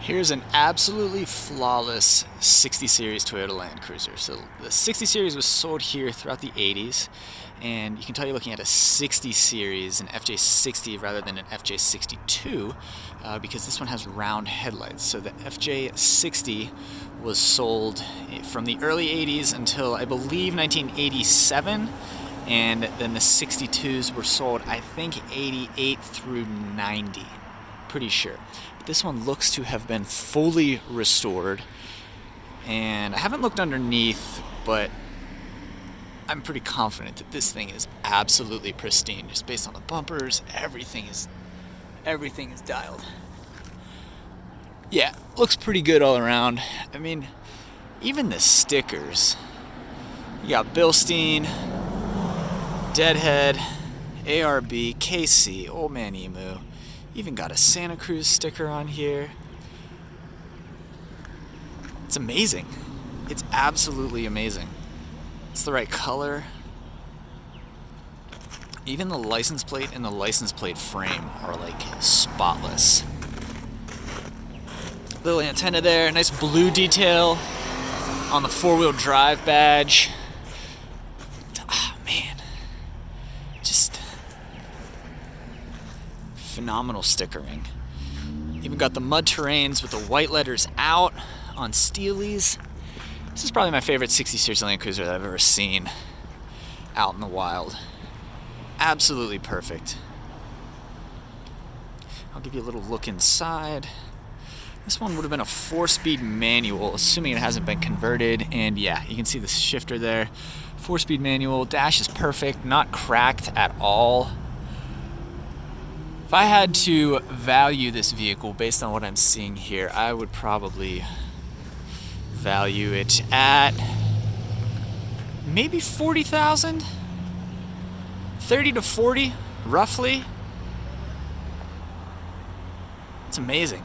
Here's an absolutely flawless 60 Series Toyota Land Cruiser. So the 60 Series was sold here throughout the 80s, and you can tell you're looking at a 60 Series, an FJ60 rather than an FJ62, because this one has round headlights. So the FJ60 was sold from the early 80s until I believe 1987, and then the 62s were sold I think 88 through 90. Pretty sure. But this one looks to have been fully restored, and I haven't looked underneath, but I'm pretty confident that this thing is absolutely pristine, just based on the bumpers. Everything is dialed. Yeah, looks pretty good all around. I mean, even the stickers. You got Bilstein, Deadhead, ARB, KC, Old Man Emu. Even got a Santa Cruz sticker on here. It's amazing. It's absolutely amazing. It's the right color. Even the license plate and the license plate frame are like spotless. Little antenna there, nice blue detail on the four-wheel drive badge. Ah, man. Just phenomenal stickering. Even got the mud terrains with the white letters out on Steelies. This is probably my favorite 60 Series Land Cruiser that I've ever seen out in the wild. Absolutely perfect. I'll give you a little look inside. This one would have been a 4-speed manual, assuming it hasn't been converted. And yeah, you can see the shifter there. 4-speed manual. Dash is perfect, not cracked at all. If I had to value this vehicle based on what I'm seeing here, I would probably value it at maybe 40,000, 30 to 40, roughly. It's amazing.